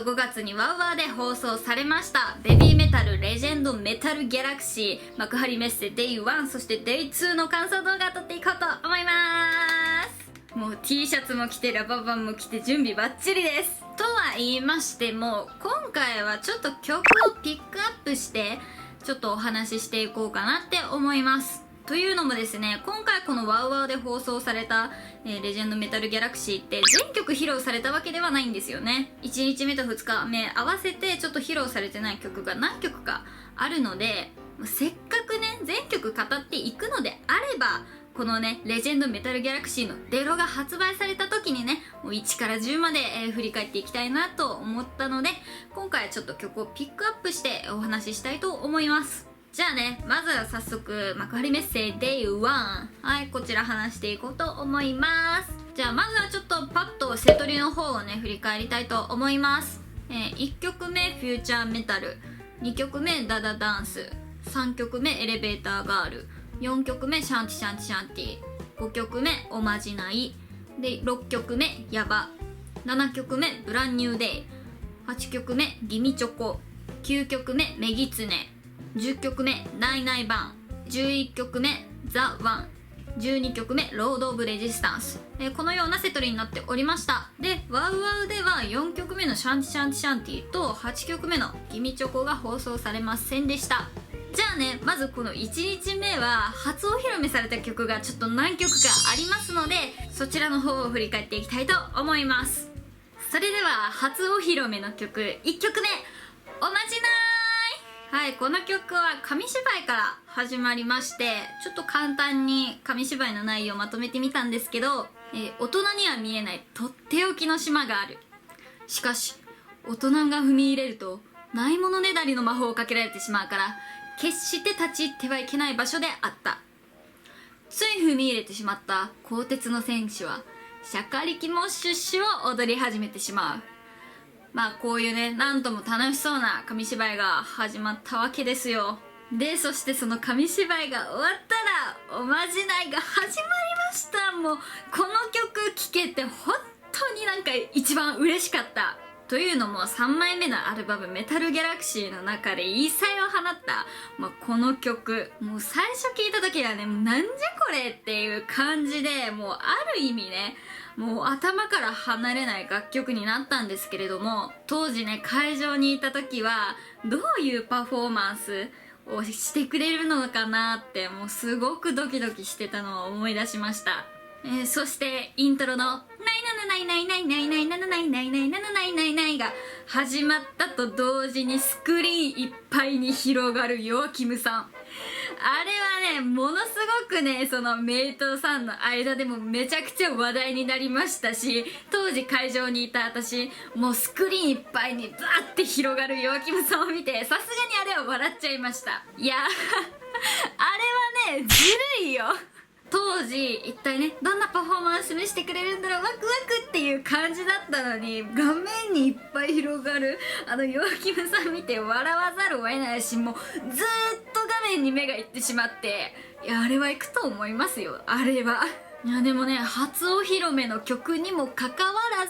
と5月にワウワウで放送されましたベビーメタルレジェンドメタルギャラクシー幕張メッセ Day1 そして Day2 の感想動画を撮っていこうと思います。もう T シャツも着てラバーバンも着て準備バッチリです。とは言いましても今回はちょっと曲をピックアップしてちょっとお話ししていこうかなって思います。というのもですね、今回このワウワウで放送された、レジェンドメタルギャラクシーって全曲披露されたわけではないんですよね。1日目と2日目合わせてちょっと披露されてない曲が何曲かあるので、せっかくね全曲語っていくのであればこのねレジェンドメタルギャラクシーのデロが発売された時にねもう1から10まで、振り返っていきたいなと思ったので、今回はちょっと曲をピックアップしてお話ししたいと思います。じゃあね、まずは早速幕張メッセ Day1 はいこちら話していこうと思います。じゃあまずはちょっとパッとセトリの方をね振り返りたいと思います。1曲目フューチャーメタル、2曲目ダダダンス、3曲目エレベーターガール、4曲目シャンティシャンティシャンティ、5曲目おまじないで、6曲目ヤバ、7曲目ブランニューデイ、8曲目ギミチョコ、9曲目メギツネ、10曲目ナイナイバン、11曲目ザ・ワン、12曲目ロード・オブ・レジスタンス、このようなセトリになっておりました。でワウワウでは4曲目のシャンティシャンティシャンティと8曲目のギミチョコが放送されませんでした。じゃあね、まずこの1日目は初お披露目された曲がちょっと何曲かありますので、そちらの方を振り返っていきたいと思います。それでは初お披露目の曲1曲目おまじない。はい、この曲は紙芝居から始まりまして、ちょっと簡単に紙芝居の内容をまとめてみたんですけど、大人には見えないとっておきの島がある。しかし大人が踏み入れるとないものねだりの魔法をかけられてしまうから決して立ち入ってはいけない場所であった。つい踏み入れてしまった鋼鉄の戦士はシャカリキモッシュッシュを踊り始めてしまう。まあこういうねなんとも楽しそうな紙芝居が始まったわけですよ。でそしてその紙芝居が終わったらおまじないが始まりました。もうこの曲聴けて本当になんか一番嬉しかった。というのも3枚目のアルバムメタルギャラクシーの中で異彩を放った、この曲もう最初聴いた時はねなんじゃこれっていう感じで、もうある意味ねもう頭から離れない楽曲になったんですけれども、当時ね会場にいた時はどういうパフォーマンスをしてくれるのかなってもうすごくドキドキしてたのを思い出しました。そしてイントロの「ナイナナナイナイナイナイナイナナナイナイナイナナナイナイナイ」が始まったと同時にスクリーンいっぱいに広がるヨアキムさん。あれはねものすごくねそのメイトさんの間でもめちゃくちゃ話題になりましたし、当時会場にいた私もうスクリーンいっぱいにバーって広がるヨアキムさんを見てさすがにあれは笑っちゃいました。いやあれはねずるいよ。当時一体ねどんなパフォーマンス見せてくれるんだろうワクワクっていう感じだったのに、画面にいっぱい広がるヨアキムさん見て笑わざるを得ないし、もうずーっと画面に目がいってしまって、いやあれは行くと思いますよあれは。いやでもね初お披露目の曲にもかかわら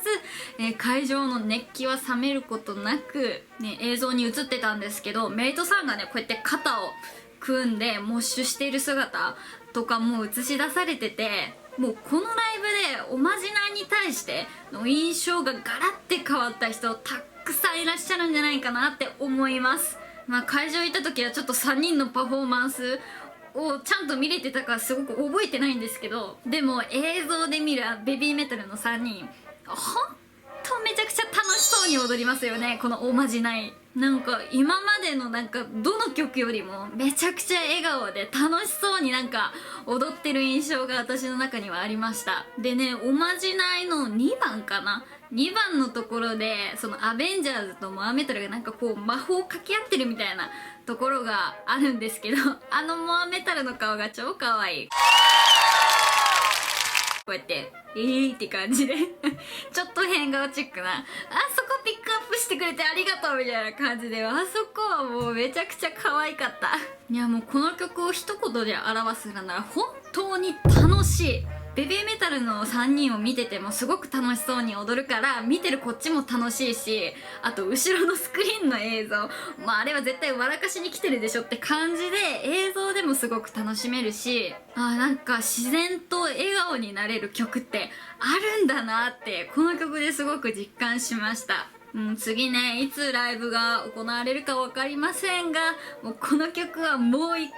ず、会場の熱気は冷めることなく、ね、映像に映ってたんですけど、メイトさんがねこうやって肩を組んでモッシュしている姿とかも映し出されてて、もうこのライブでおまじないに対しての印象がガラッて変わった人たくさんいらっしゃるんじゃないかなって思います。会場行った時はちょっと3人のパフォーマンスをちゃんと見れてたからすごく覚えてないんですけど、でも映像で見るベビーメタルの3人ほんとめちゃくちゃ楽しそうに踊りますよねこのおまじない。なんか今までのなんかどの曲よりもめちゃくちゃ笑顔で楽しそうになんか踊ってる印象が私の中にはありました。でねおまじないの2番かな、2番のところでそのアベンジャーズとモアメタルがなんかこう魔法を掛け合ってるみたいなところがあるんですけど、モアメタルの顔が超可愛い。こうやってって感じでちょっと変顔チックな、あそこピックアップしてくれてありがとうみたいな感じで、あそこはもうめちゃくちゃ可愛かった。いやもうこの曲を一言で表すなら本当に楽しいっベビーメタルの3人を見ててもすごく楽しそうに踊るから見てるこっちも楽しいし、あと後ろのスクリーンの映像、あれは絶対笑かしに来てるでしょって感じで映像でもすごく楽しめるし、なんか自然と笑顔になれる曲ってあるんだなってこの曲ですごく実感しました。次ね、いつライブが行われるか分かりませんが、もうこの曲はもう一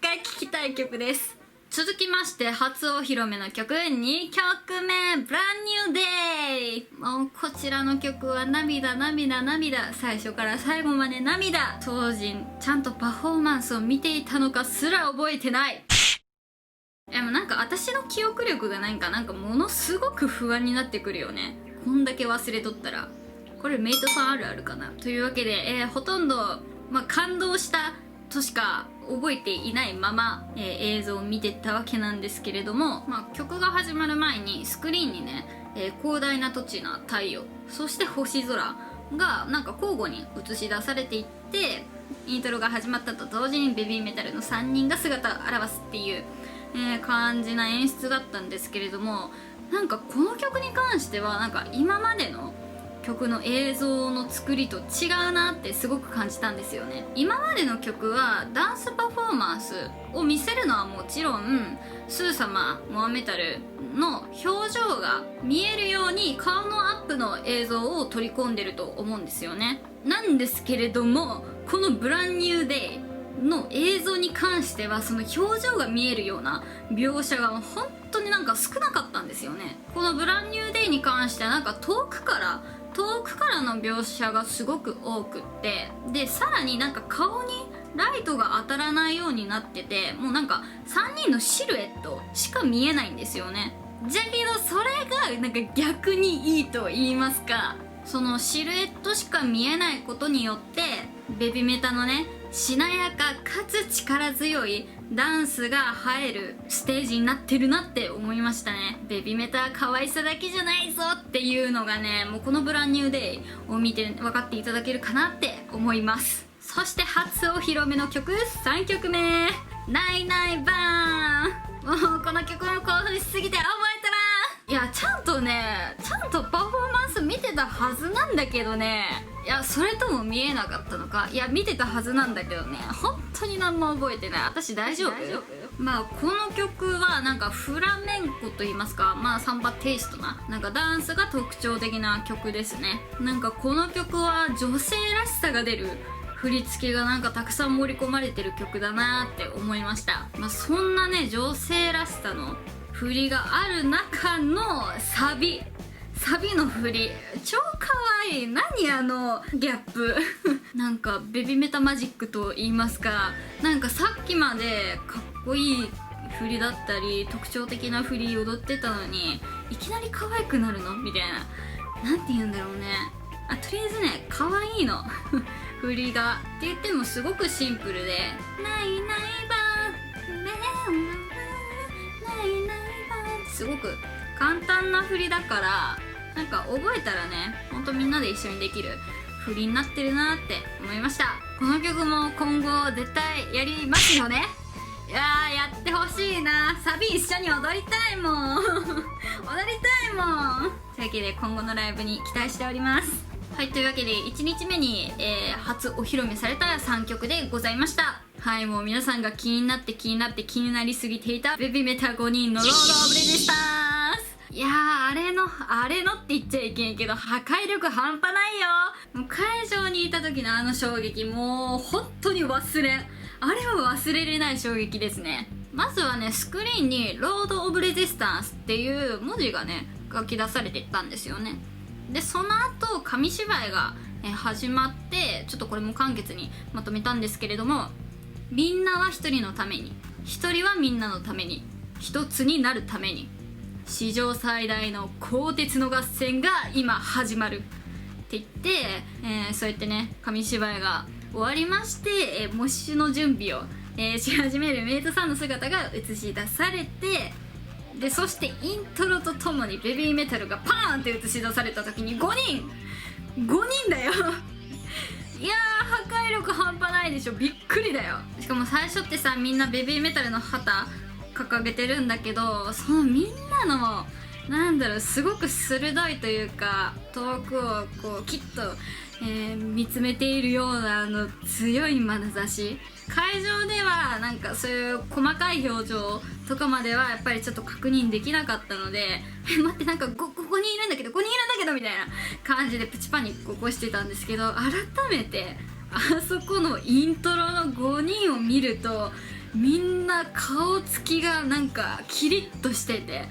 回聴きたい曲です。続きまして初お披露目の曲、2曲目、ブランニューデイ。もうこちらの曲は涙、最初から最後まで涙。当時ちゃんとパフォーマンスを見ていたのかすら覚えてない。でもなんか私の記憶力がなんかものすごく不安になってくるよね、こんだけ忘れとったら。これメイトさんあるあるかな。というわけで、ほとんど、感動したとしか覚えていないまま、映像を見てたわけなんですけれども、曲が始まる前にスクリーンにね、広大な土地な太陽、そして星空がなんか交互に映し出されていって、イントロが始まったと同時にベビーメタルの3人が姿を現すっていう、感じな演出だったんですけれども、なんかこの曲に関してはなんか今までの曲の映像の作りと違うなってすごく感じたんですよね。今までの曲はダンスパフォーマンスを見せるのはもちろん、スー様モアメタルの表情が見えるように顔のアップの映像を取り込んでると思うんですよね。なんですけれども、このブランニューデイの映像に関してはその表情が見えるような描写が本当になんか少なかったんですよね。このブランニューデイに関してはなんか遠くからの描写がすごく多くって、でさらになんか顔にライトが当たらないようになってて、もうなんか3人のシルエットしか見えないんですよね。じゃけどそれがなんか逆にいいと言いますか、そのシルエットしか見えないことによってベビメタのね、しなやかかつ力強いダンスが映えるステージになってるなって思いましたね。ベビメタ可愛さだけじゃないぞっていうのがね、もうこのブランニューデイを見て分かっていただけるかなって思います。そして初お披露目の曲、3曲目、ナイナイバーン。もうこの曲も興奮しすぎて覚えたら、いやちゃんとパフォーマンス見てたはずなんだけどね、いやそれとも見えなかったのか、いや見てたはずなんだけどね、本当に何も覚えてない。私大丈夫？この曲はなんかフラメンコと言いますか、サンバテイストななんかダンスが特徴的な曲ですね。なんかこの曲は女性らしさが出る振り付けがなんかたくさん盛り込まれてる曲だなって思いました。そんなね女性らしさの振りがある中のサビの振り超かわいい。何あのギャップなんかベビメタマジックと言いますか、なんかさっきまでかっこいい振りだったり特徴的な振り踊ってたのにいきなり可愛くなるのみたいな、なんて言うんだろうね。とりあえずね可愛いの振りがって言ってもすごくシンプルで、ないないばーないないばーすごく簡単な振りだから、なんか覚えたらね、ほんとみんなで一緒にできる振りになってるなって思いました。この曲も今後絶対やりますよね。いやーやってほしいな。サビ一緒に踊りたいもん踊りたいもん。というわけで今後のライブに期待しております。はい、というわけで1日目に、初お披露目された3曲でございました。はい、もう皆さんが気になりすぎていたベビーメタ5人のロード・オブ・レジスタンス。いやーあれのって言っちゃいけんけど破壊力半端ないよ。もう会場にいた時のあの衝撃、もう本当にあれは忘れれない衝撃ですね。まずはねスクリーンにロード・オブ・レジスタンスっていう文字がね書き出されてたんですよね。でその後紙芝居が始まって、ちょっとこれも簡潔にまとめたんですけれども、みんなは一人のために、一人はみんなのために、一つになるために、史上最大の鋼鉄の合戦が今始まるって言って、そうやってね紙芝居が終わりまして、モッシュの準備を、し始めるメイトさんの姿が映し出されて、でそしてイントロとともにベビーメタルがパーンって映し出された時に5人だよいやー破壊力半端ないでしょ。びっくりだよ。しかも最初ってさ、みんなベビーメタルの旗掲げてるんだけど、そのみんなのなんだろう、すごく鋭いというか、遠くをこうきっと、見つめているような強い眼差し、会場ではなんかそういう細かい表情とかまではやっぱりちょっと確認できなかったので、待って、なんかここにいるんだけど、ここにいるんだけどみたいな感じでプチパニックを起こしてたんですけど、改めてあそこのイントロの5人を見ると、みんな顔つきがなんかキリッとしてて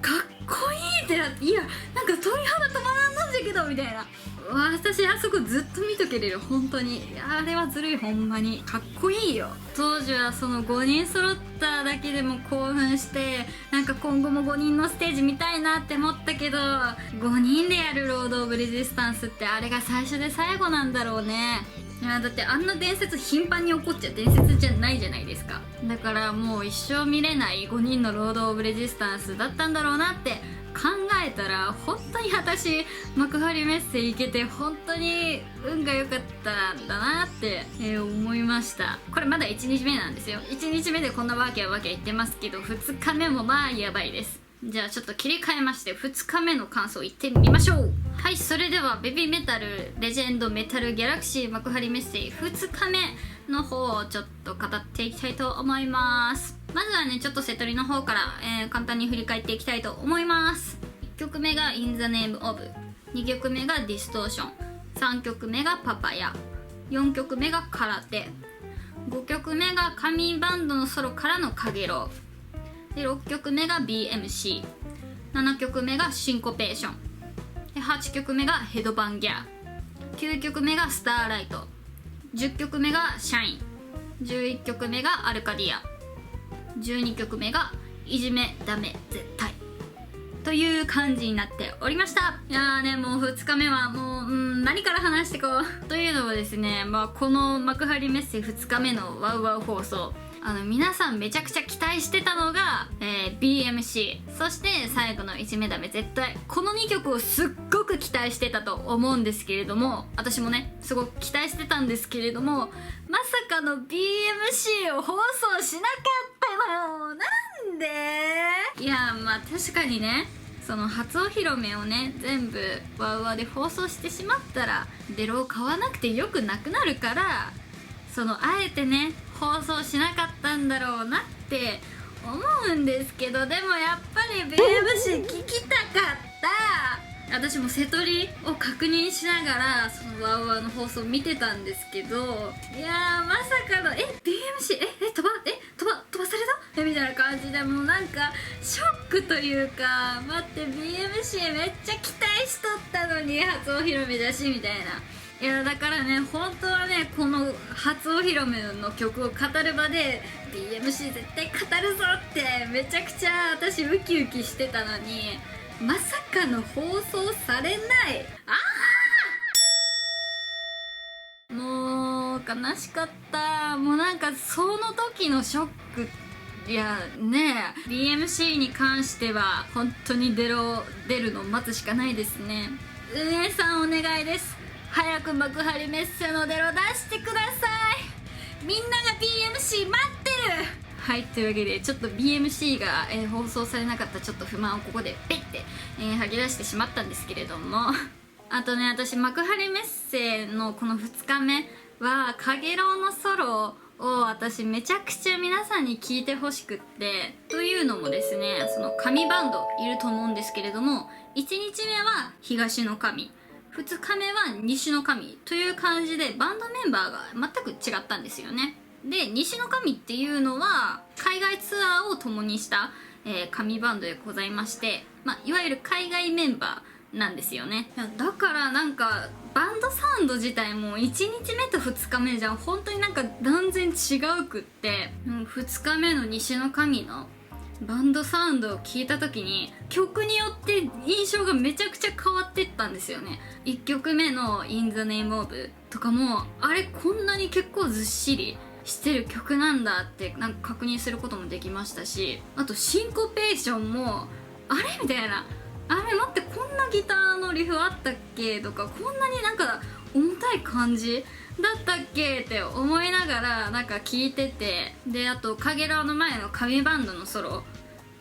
かっこいいってなって、いやなんか鳥肌止まらんなんだけどみたいな。私あそこずっと見とけれる、本当に。いやあれはずるい、ほんまにかっこいいよ。当時はその5人揃っただけでも興奮して、なんか今後も5人のステージ見たいなって思ったけど、5人でやるロード・オブ・レジスタンスってあれが最初で最後なんだろうね。いやだってあんな伝説頻繁に起こっちゃ伝説じゃないじゃないですか。だからもう一生見れない5人のロード・オブ・レジスタンスだったんだろうなって考えたら、本当に私幕張メッセ行けて本当に運が良かったんだなって、思いました。これまだ1日目なんですよ。1日目でこんなわけ言ってますけど、2日目もまあやばいです。じゃあちょっと切り替えまして2日目の感想いってみましょう。はい、それではベビーメタルレジェンドメタルギャラクシー幕張メッセ2日目の方をちょっと語っていきたいと思います。まずはね、ちょっとセトリの方から、簡単に振り返っていきたいと思います。1曲目が In the Name of、 2曲目が Distortion、 3曲目がパパヤ、4曲目が空手、5曲目が神バンドのソロからのかげろうで、6曲目が BMC、 7曲目がシンコペーションで、8曲目がヘドバンギャー、9曲目がスターライト、10曲目がシャイン、11曲目がアルカディア、12曲目がいじめダメ絶対という感じになっておりました。いやーね、もう2日目はもう、何から話してこうというのはですね、この幕張メッセ2日目のワウワウ放送、皆さんめちゃくちゃ期待してたのが、BMC、 そして最後のいじめダメ絶対、この2曲をすっごく期待してたと思うんですけれども、私もねすごく期待してたんですけれども、まさかの BMC を放送しなかったの。なんで？いや確かにね、その初お披露目をね全部ワウワウで放送してしまったらベロを買わなくてよくなくなるから、あえてね放送しなかったんだろうなって思うんですけど、でもやっぱり BMC 聞きたかった。私も瀬戸りを確認しながらそのワウワウの放送見てたんですけど、いやまさかのBMC 飛ばされたみたいな感じで、もうなんかショックというか、待って BMC めっちゃ期待しとったのに初お披露目だしみたいな。いやだからね、本当はねこの初お披露目の曲を語る場で BMC 絶対語るぞってめちゃくちゃ私ウキウキしてたのに、まさかの放送されない。もう悲しかった。もうなんかその時のショック、いやねえ BMC に関しては本当に出るのを待つしかないですね。運営さんお願いです。早く幕張メッセの出ろ出してください。みんなが BMC 待ってる。はい、というわけでちょっと BMC が、放送されなかったちょっと不満をここでペッて、吐き出してしまったんですけれどもあとね、私幕張メッセのこの2日目はかげろうのソロを私めちゃくちゃ皆さんに聴いてほしくって、というのもですね、その神バンドいると思うんですけれども、1日目は東の神、2日目は西の神という感じでバンドメンバーが全く違ったんですよね。で、西の神っていうのは海外ツアーを共にした、神バンドでございまして、いわゆる海外メンバーなんですよね。だからなんかバンドサウンド自体も1日目と2日目じゃ本当になんか断然違うくって、2日目の西の神のバンドサウンドを聞いた時に曲によって印象がめちゃくちゃ変わってったんですよね。1曲目の In the Name of とかも、あれこんなに結構ずっしりしてる曲なんだってなんか確認することもできましたし、あとシンコペーションもあれみたいな、あれ待ってこんなギターのリフあったっけとか、こんなになんか重たい感じったっけって思いながらなんか聞いてて、であとカゲラの前の神バンドのソロ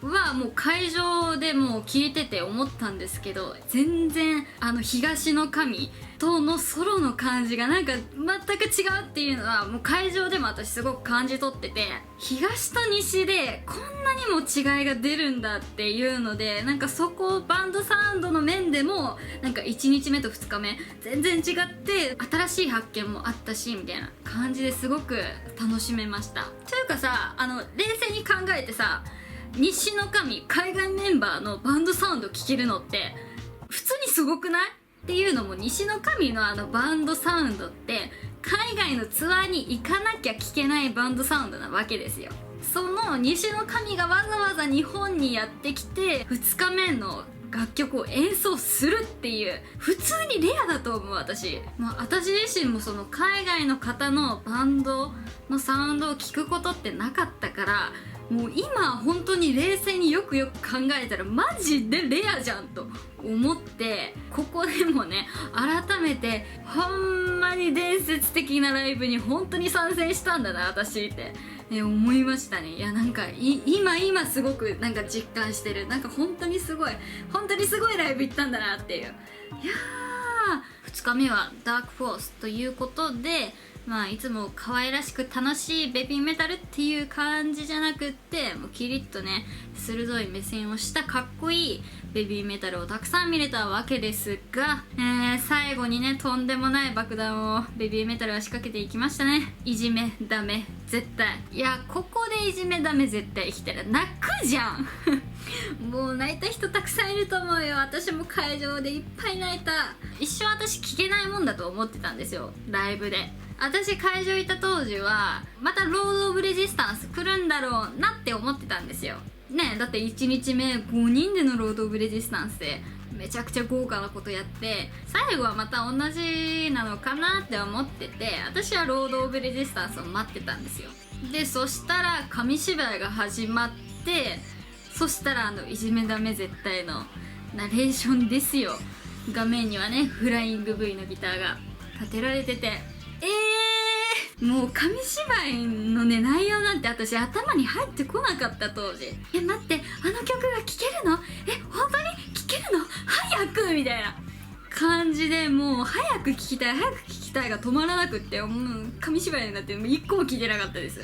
はもう会場でもう聞いてて思ったんですけど、全然東の神とのソロの感じがなんか全く違うっていうのはもう会場でも私すごく感じ取ってて、東と西でこんなにも違いが出るんだっていうので、なんかそこバンドサウンドの面でもなんか1日目と2日目全然違って新しい発見もあったしみたいな感じですごく楽しめました。というかさ、冷静に考えてさ、西の神海外メンバーのバンドサウンド聴けるのって普通にすごくない？っていうのも西の神のバンドサウンドって海外のツアーに行かなきゃ聴けないバンドサウンドなわけですよ。その西の神がわざわざ日本にやってきて2日目の楽曲を演奏するっていう普通にレアだと思う私。私自身もその海外の方のバンドのサウンドを聴くことってなかったから、もう今本当に冷静によくよく考えたらマジでレアじゃんと思って、ここでもね改めてほんまに伝説的なライブに本当に参戦したんだな私って、思いましたね。いやなんか今すごくなんか実感してる。なんか本当にすごいライブ行ったんだなっていう。いやー、2日目はダークフォースということで、いつも可愛らしく楽しいベビーメタルっていう感じじゃなくって、もうキリッとね鋭い目線をしたかっこいいベビーメタルをたくさん見れたわけですが、最後にねとんでもない爆弾をベビーメタルは仕掛けていきましたね。いじめダメ絶対。いやここでいじめダメ絶対来たら泣くじゃんもう泣いた人たくさんいると思うよ。私も会場でいっぱい泣いた。一生私聞けないもんだと思ってたんですよライブで。私会場行った当時はまたロード・オブ・レジスタンス来るんだろうなって思ってたんですよね。だって1日目5人でのロード・オブ・レジスタンスでめちゃくちゃ豪華なことやって、最後はまた同じなのかなって思ってて、私はロード・オブ・レジスタンスを待ってたんですよ。でそしたら紙芝居が始まって、そしたらいじめダメ絶対のナレーションですよ。画面にはねフライング V のギターが立てられてて、もう紙芝居のね内容なんて私頭に入ってこなかった当時。待って、あの曲が聴けるの？本当に聴けるの？早くみたいな感じで、もう早く聴きたいが止まらなくって、もう紙芝居になって一個も聴いてなかったです。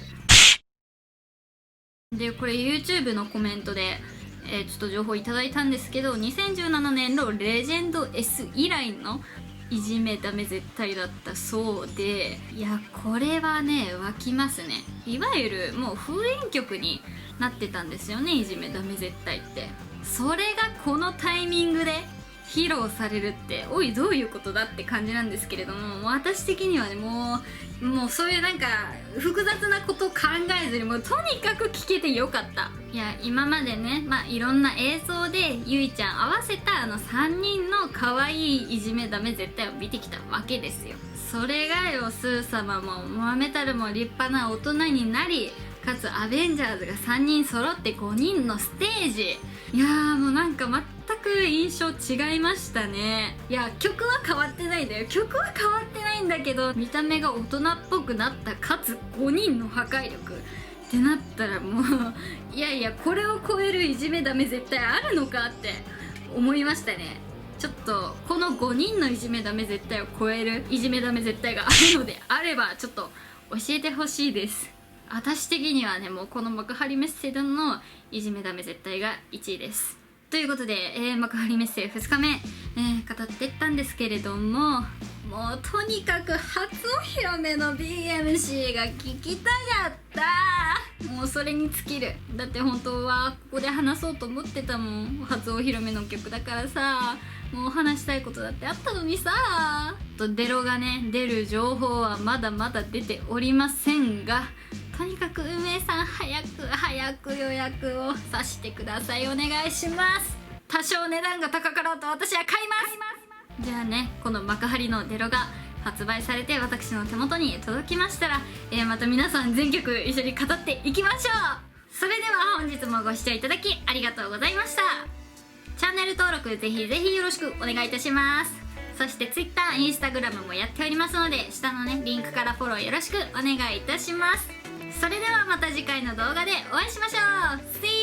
でこれ YouTube のコメントでちょっと情報いただいたんですけど、2017年のレジェンド S 以来のいじめダメ絶対だったそうで、いやこれはね湧きますね。いわゆるもう封印曲になってたんですよね、いじめダメ絶対って。それがこのタイミングで披露されるっておいどういうことだって感じなんですけれども、私的にはねもうそういうなんか複雑なことを考えずにもうとにかく聴けてよかった。いや今までねいろんな映像でゆいちゃん合わせた3人の可愛いいじめダメ絶対を見てきたわけですよ。それがよスー様もモアメタルも立派な大人になり、かつアベンジャーズが3人揃って5人のステージ。いやーもうなんか全く印象違いましたね。いや曲は変わってないんだよ、曲は変わってないんだけど、見た目が大人っぽくなった、かつ5人の破壊力ってなったらもういやこれを超えるいじめダメ絶対あるのかって思いましたね。ちょっとこの5人のいじめダメ絶対を超えるいじめダメ絶対があるのであればちょっと教えてほしいです。私的にはねもうこの幕張メッセでのいじめダメ絶対が1位です。ということで、幕張メッセ2日目、語ってったんですけれども、もうとにかく初お披露目の BMC が聞きたかった。もうそれに尽きる。だって本当はここで話そうと思ってたもん。初お披露目の曲だからさ、もう話したいことだってあったのにさ。デロがね出る情報はまだまだ出ておりませんが、とにかく運営さん早く予約をさしてください。お願いします。多少値段が高かろうと私は買います。じゃあね、この幕張のデロが発売されて私の手元に届きましたら、また皆さん全曲一緒に語っていきましょう。それでは本日もご視聴いただきありがとうございました。チャンネル登録ぜひぜひよろしくお願いいたします。そして Twitter、Instagram もやっておりますので、下のねリンクからフォローよろしくお願いいたします。それではまた次回の動画でお会いしましょう。See you!